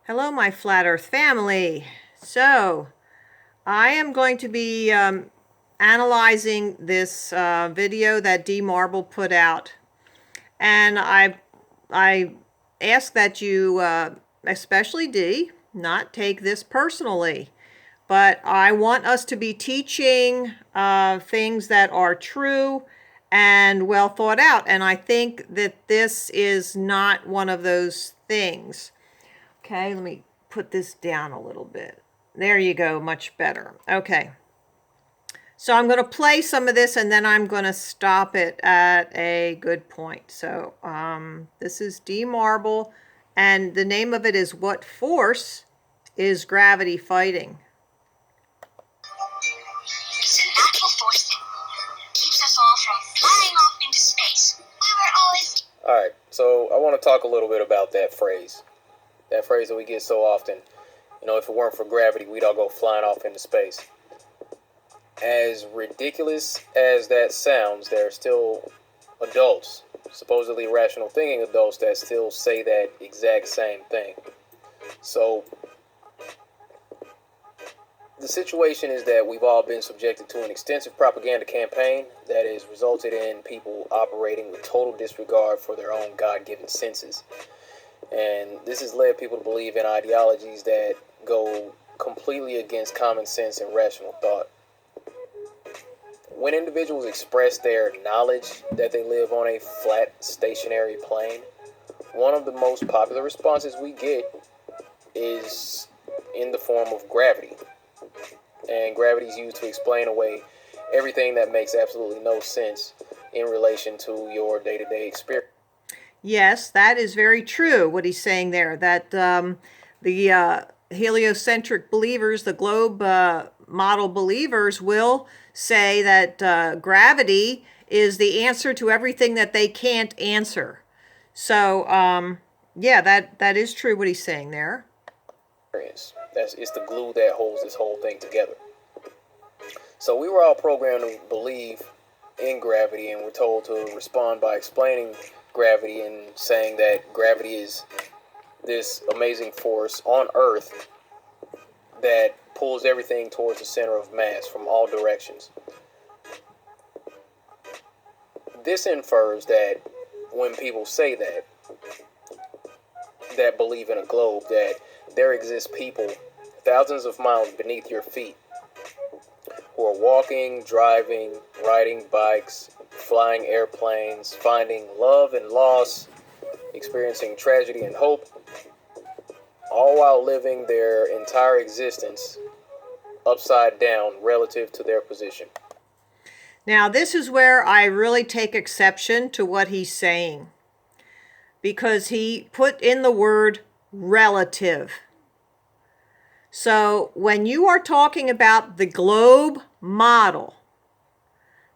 Hello, my Flat Earth family. So, I am going to be analyzing this video that D Marble put out. And I ask that you, especially D, not take this personally. But I want us to be teaching things that are true and well thought out. And I think that this is not one of those things. Okay, let me put this down a little bit. There you go, much better. Okay, so I'm going to play some of this and then I'm going to stop it at a good point. So this is D Marble, and the name of it is What Force is Gravity Fighting? It's a natural force that keeps us all from flying off into space. We were always... Alright, so I want to talk a little bit about that phrase. That phrase that we get so often. You know, if it weren't for gravity, we'd all go flying off into space. As ridiculous as that sounds, there are still adults, supposedly rational thinking adults, that still say that exact same thing. So, the situation is that we've all been subjected to an extensive propaganda campaign that has resulted in people operating with total disregard for their own God-given senses. And this has led people to believe in ideologies that go completely against common sense and rational thought. When individuals express their knowledge that they live on a flat, stationary plane, one of the most popular responses we get is in the form of gravity. And gravity is used to explain away everything that makes absolutely no sense in relation to your day-to-day experience. Yes, that is very true, what he's saying there, that the heliocentric believers, the globe model believers, will say that gravity is the answer to everything that they can't answer. So, yeah, that is true what he's saying there. It's the glue that holds this whole thing together. So we were all programmed to believe in gravity, and we're told to respond by explaining gravity and saying that gravity is this amazing force on Earth that pulls everything towards the center of mass from all directions. This infers that when people say that believe in a globe, that there exist people thousands of miles beneath your feet who are walking, driving, riding bikes, flying airplanes, finding love and loss, experiencing tragedy and hope, all while living their entire existence upside down relative to their position. Now, this is where I really take exception to what he's saying, because he put in the word relative. So when you are talking about the globe model,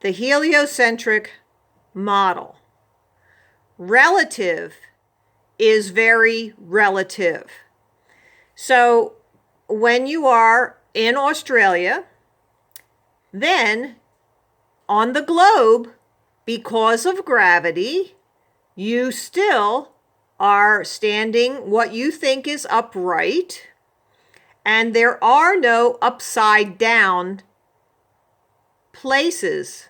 the heliocentric model, relative is very relative. So when you are in Australia, then on the globe, because of gravity, you still are standing what you think is upright, and there are no upside down places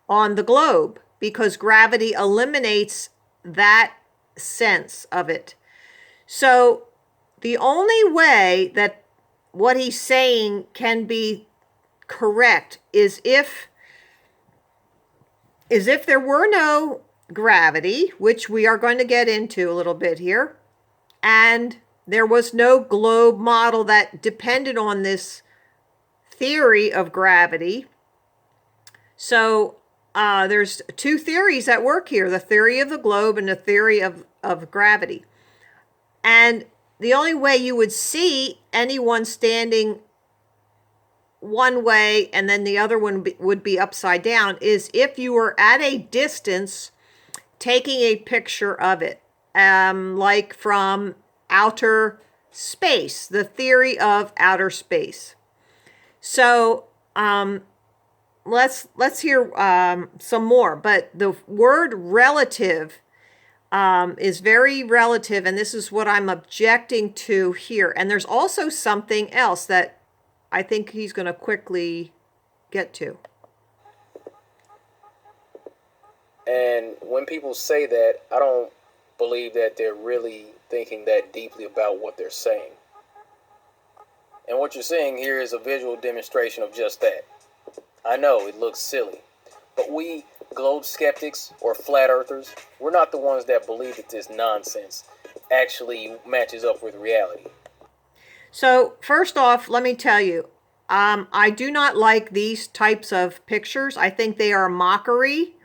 on the globe because gravity eliminates that sense of it. So the only way that what he's saying can be correct is if there were no gravity, which we are going to get into a little bit here, and there was no globe model that depended on this theory of gravity. So there's two theories at work here, the theory of the globe and the theory of gravity. And the only way you would see anyone standing one way and then the other one would be upside down is if you were at a distance taking a picture of it, like from outer space, the theory of outer space. So let's hear some more. But the word relative is very relative, and this is what I'm objecting to here. And there's also something else that I think he's going to quickly get to. And when people say that, I don't believe that they're really thinking that deeply about what they're saying. And what you're seeing here is a visual demonstration of just that. I know it looks silly, but we globe skeptics or flat earthers, we're not the ones that believe that this nonsense actually matches up with reality. So first off, let me tell you, I do not like these types of pictures. I think they are mockery,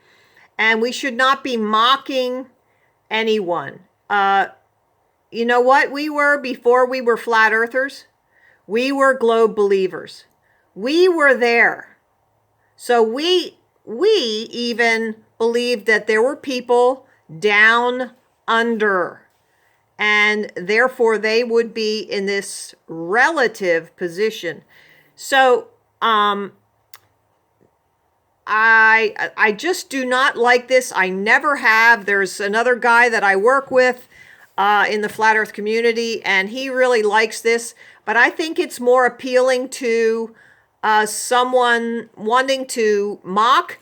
and we should not be mocking anyone. You know what we were before we were flat earthers? We were globe believers. We were there. So we even believed that there were people down under, and therefore they would be in this relative position. So I just do not like this. I never have. There's another guy that I work with in the flat earth community, and he really likes this, but I think it's more appealing to someone wanting to mock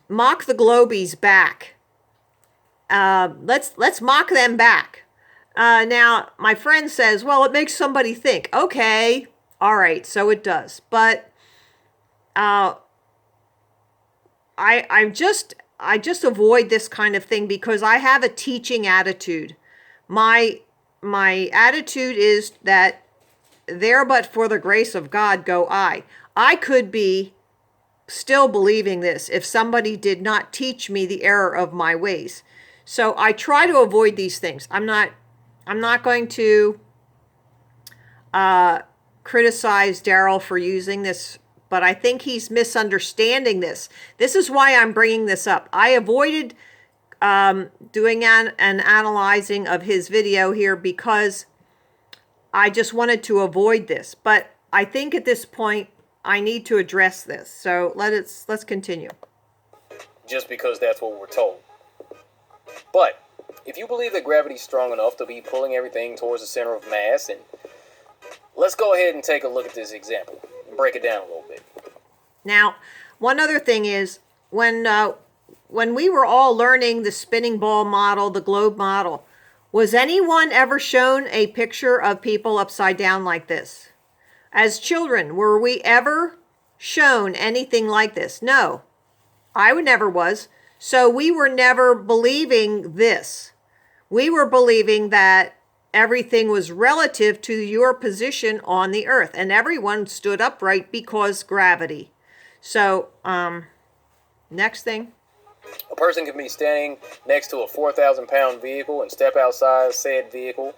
the globies back. Let's mock them back. Now, my friend says, well, it makes somebody think. Okay, all right, so it does. But I just avoid this kind of thing because I have a teaching attitude. My attitude is that there but for the grace of God go I. I could be still believing this if somebody did not teach me the error of my ways. So I try to avoid these things. I'm not going to criticize Daryl for using this, but I think he's misunderstanding this. This is why I'm bringing this up. I avoided doing an analyzing of his video here because I just wanted to avoid this. But I think at this point I need to address this. So let's continue. Just because that's what we're told. But if you believe that gravity's strong enough to be pulling everything towards the center of mass, and let's go ahead and take a look at this example and break it down a little bit. Now, one other thing is when we were all learning the spinning ball model, the globe model, was anyone ever shown a picture of people upside down like this? As children, were we ever shown anything like this? No, I never was. So we were never believing this. We were believing that everything was relative to your position on the earth, and everyone stood upright because gravity. So, next thing. A person can be standing next to a 4,000-pound vehicle and step outside said vehicle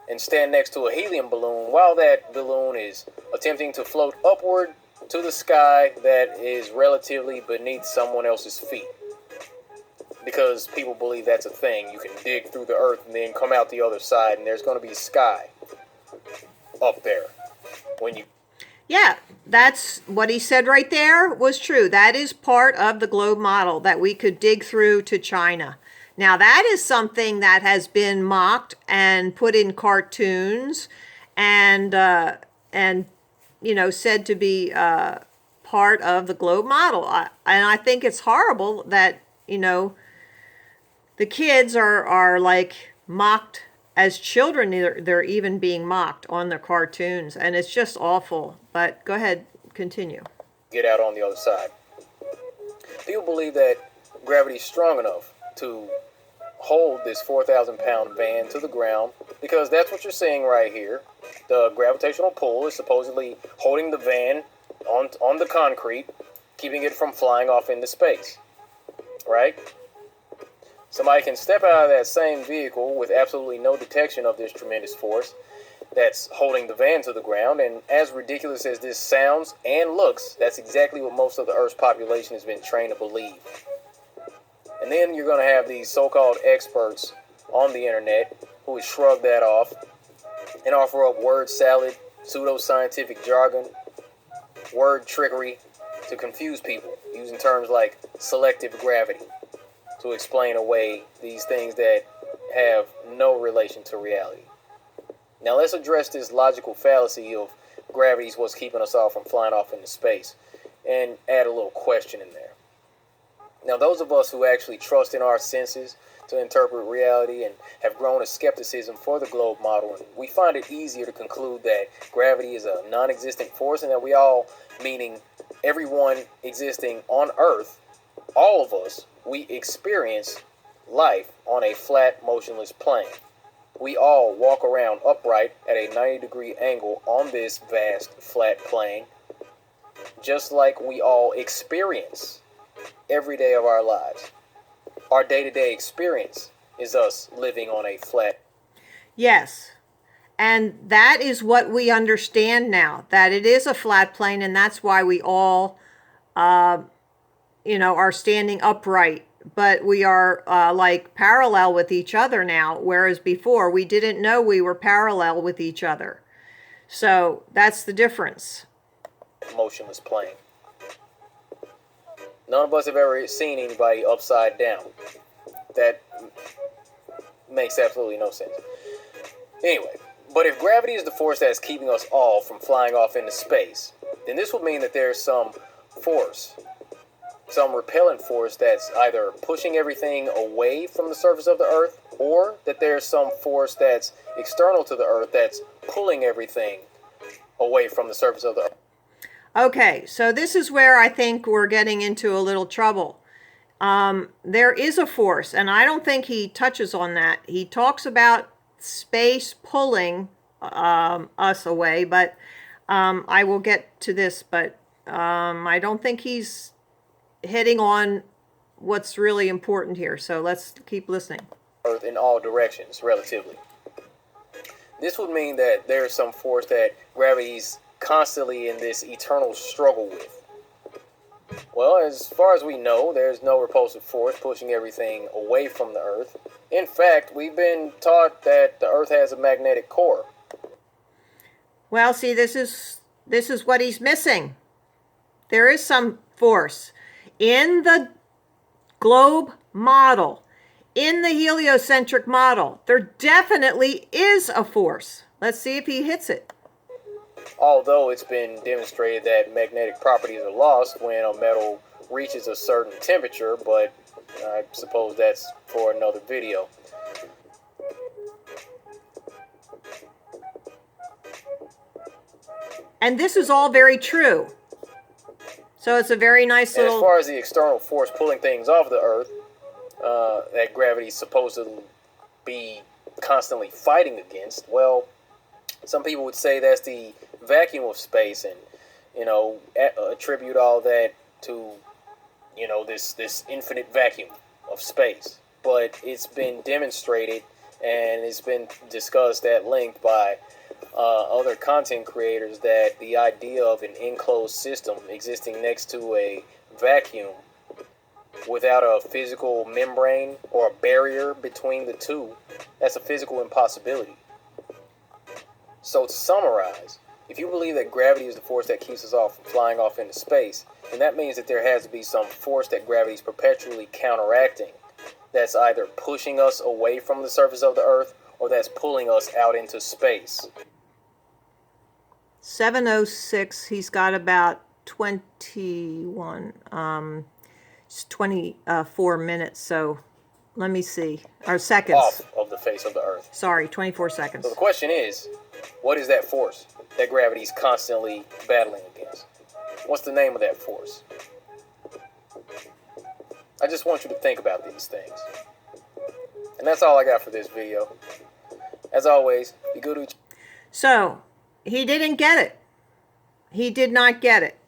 and stand next to a helium balloon while that balloon is attempting to float upward to the sky that is relatively beneath someone else's feet. Because people believe that's a thing. You can dig through the earth and then come out the other side, and there's going to be sky up there when you... Yeah, that's what he said right there was true. That is part of the globe model, that we could dig through to China. Now, that is something that has been mocked and put in cartoons and said to be part of the globe model. And I think it's horrible that, the kids are like mocked as children. They're even being mocked on the cartoons, and it's just awful. But go ahead, continue. Get out on the other side. People believe that gravity is strong enough to hold this 4,000-pound van to the ground because that's what you're seeing right here. The gravitational pull is supposedly holding the van on the concrete, keeping it from flying off into space. Right? Somebody can step out of that same vehicle with absolutely no detection of this tremendous force that's holding the van to the ground, and as ridiculous as this sounds and looks, that's exactly what most of the Earth's population has been trained to believe. And then you're going to have these so-called experts on the internet who would shrug that off and offer up word salad, pseudo-scientific jargon, word trickery to confuse people using terms like selective gravity. to explain away these things that have no relation to reality. Now let's address this logical fallacy of gravity is what's keeping us all from flying off into space, and add a little question in there. Now, those of us who actually trust in our senses to interpret reality and have grown a skepticism for the globe model, and we find it easier to conclude that gravity is a non-existent force, and that we all, meaning everyone existing on Earth, all of us, we experience life on a flat, motionless plane. We all walk around upright at a 90-degree angle on this vast, flat plane, just like we all experience every day of our lives. Our day-to-day experience is us living on a flat. Yes. And that is what we understand now, that it is a flat plane, and that's why we all, are standing upright. But we are like parallel with each other now, whereas before we didn't know we were parallel with each other. So that's the difference. Motionless plane. None of us have ever seen anybody upside down. That makes absolutely no sense. Anyway, but if gravity is the force that is keeping us all from flying off into space, then this would mean that there's some force, some repellent force that's either pushing everything away from the surface of the Earth, or that there's some force that's external to the Earth that's pulling everything away from the surface of the Earth. Okay, so this is where I think we're getting into a little trouble. There is a force, and I don't think he touches on that. He talks about space pulling us away, but I will get to this, but I don't think he's hitting on what's really important here. So let's keep listening. Earth in all directions, relatively. This would mean that there's some force that gravity's constantly in this eternal struggle with. Well, as far as we know, there's no repulsive force pushing everything away from the Earth. In fact, we've been taught that the Earth has a magnetic core. Well, see, this is what he's missing. There is some force in the globe model, in the heliocentric model. There definitely is a force. Let's see if he hits it. Although it's been demonstrated that magnetic properties are lost when a metal reaches a certain temperature, but I suppose that's for another video. And this is all very true. So it's a very nice little... And as far as the external force pulling things off the Earth, that gravity's supposed to be constantly fighting against, well, some people would say that's the vacuum of space, and attribute all that to this infinite vacuum of space. But it's been demonstrated, and it's been discussed at length by other content creators, that the idea of an enclosed system existing next to a vacuum without a physical membrane or a barrier between the two, that's a physical impossibility. So to summarize, if you believe that gravity is the force that keeps us all from flying off into space, then that means that there has to be some force that gravity is perpetually counteracting, that's either pushing us away from the surface of the Earth, or that's pulling us out into space. 7:06, he's got about 24 minutes, so let me see. Or seconds. Off of the face of the Earth. Sorry, 24 seconds. So the question is, what is that force that gravity's constantly battling against? What's the name of that force? I just want you to think about these things. And that's all I got for this video. As always, be good to each other. So, he didn't get it. He did not get it.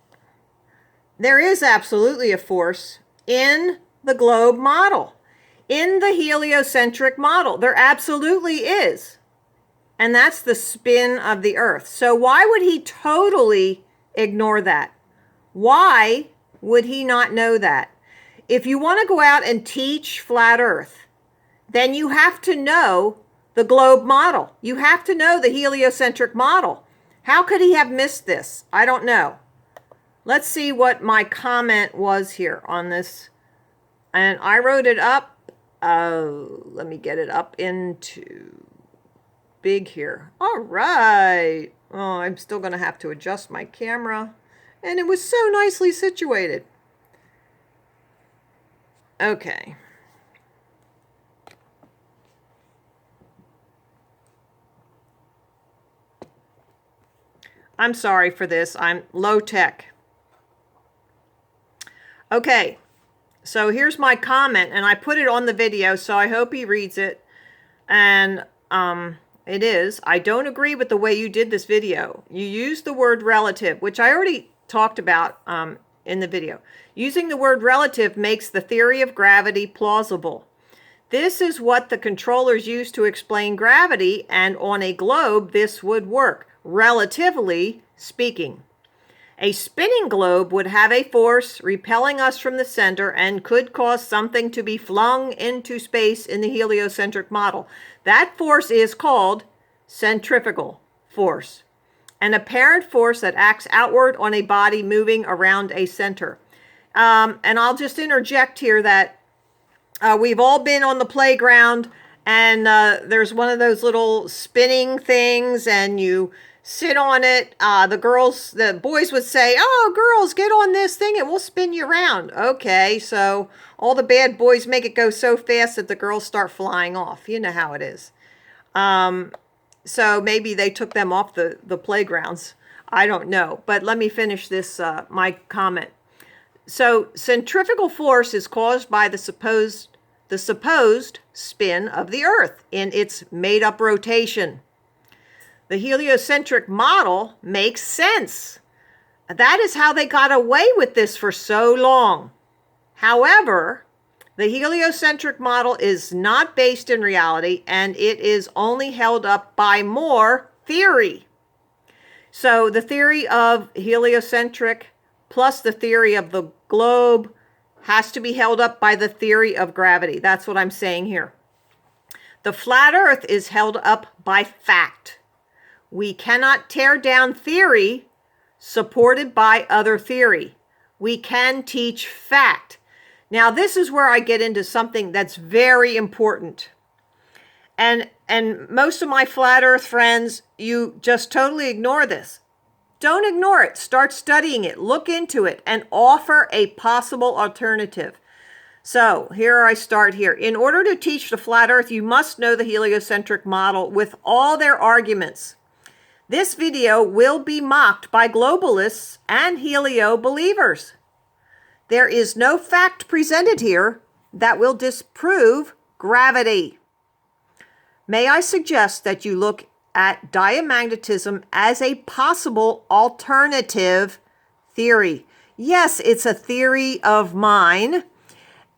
There is absolutely a force in the globe model. In the heliocentric model, there absolutely is. And that's the spin of the Earth. So why would he totally ignore that? Why would he not know that? If you want to go out and teach flat Earth, then you have to know the globe model. You have to know the heliocentric model. How could he have missed this? I don't know. Let's see what my comment was here on this And I wrote it up. Let me get it up into big here. All right. Oh, I'm still going to have to adjust my camera. And it was so nicely situated. Okay. I'm sorry for this. I'm low tech. Okay. So here's my comment, and I put it on the video, so I hope he reads it. And it is, I don't agree with the way you did this video. You used the word relative, which I already talked about in the video. Using the word relative makes the theory of gravity plausible. This is what the controllers use to explain gravity, and on a globe, this would work, relatively speaking. A spinning globe would have a force repelling us from the center and could cause something to be flung into space in the heliocentric model. That force is called centrifugal force, an apparent force that acts outward on a body moving around a center. And I'll just interject here that we've all been on the playground, and there's one of those little spinning things, and you sit on it. The boys would say, "Oh, girls, get on this thing, it will spin you around." Okay, so all the bad boys make it go so fast that the girls start flying off. You know how it is. So maybe they took them off the playgrounds. I don't know. But let me finish this, my comment. So centrifugal force is caused by the supposed spin of the Earth in its made-up rotation. The heliocentric model makes sense. That is how they got away with this for so long. However, the heliocentric model is not based in reality, and it is only held up by more theory. So the theory of heliocentric plus the theory of the globe has to be held up by the theory of gravity. That's what I'm saying here. The flat Earth is held up by fact. We cannot tear down theory supported by other theory. We can teach fact. Now, this is where I get into something that's very important. And most of my flat Earth friends, you just totally ignore this. Don't ignore it. Start studying it. Look into it and offer a possible alternative. So here I start here. In order to teach the flat Earth, you must know the heliocentric model with all their arguments. This video will be mocked by globalists and helio believers. There is no fact presented here that will disprove gravity. May I suggest that you look at diamagnetism as a possible alternative theory? Yes, it's a theory of mine.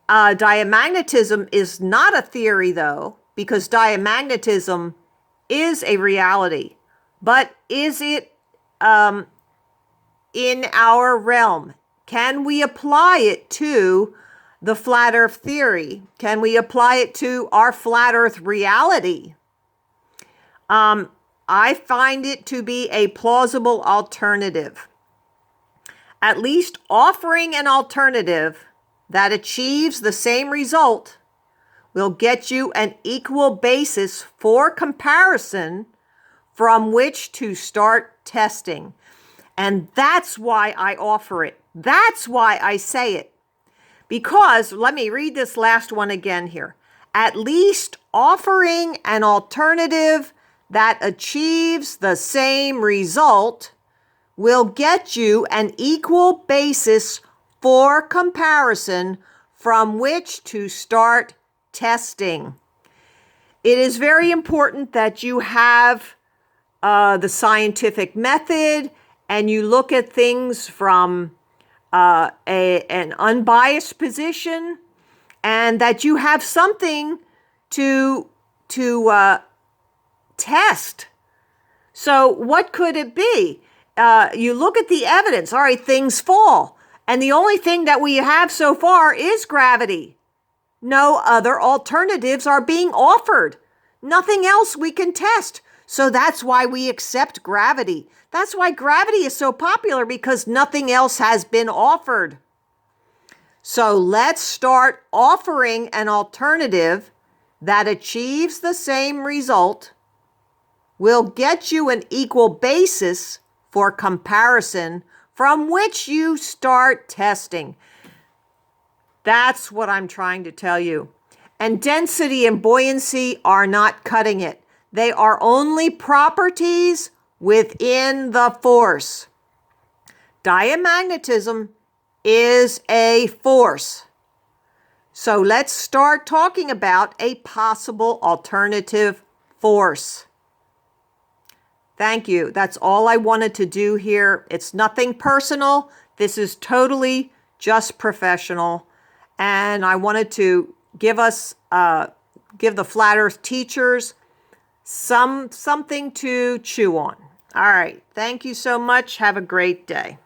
Diamagnetism is not a theory, though, because diamagnetism is a reality. But is it in our realm? Can we apply it to the flat Earth theory? Can we apply it to our flat Earth reality? I find it to be a plausible alternative. At least offering an alternative that achieves the same result will get you an equal basis for comparison from which to start testing. And that's why I offer it. That's why I say it. Because, let me read this last one again here. At least offering an alternative that achieves the same result will get you an equal basis for comparison from which to start testing. It is very important that you have the scientific method and you look at things from an unbiased position, and that you have something to test. So what could it be? You look at the evidence. All right, things fall. And the only thing that we have so far is gravity. No other alternatives are being offered. Nothing else we can test. So that's why we accept gravity. That's why gravity is so popular, because nothing else has been offered. So let's start offering an alternative that achieves the same result, will get you an equal basis for comparison from which you start testing. That's what I'm trying to tell you. And density and buoyancy are not cutting it. They are only properties within the force. Diamagnetism is a force. So let's start talking about a possible alternative force. Thank you. That's all I wanted to do here. It's nothing personal. This is totally just professional. And I wanted to give the Flat Earth teachers something to chew on. All right. Thank you so much. Have a great day.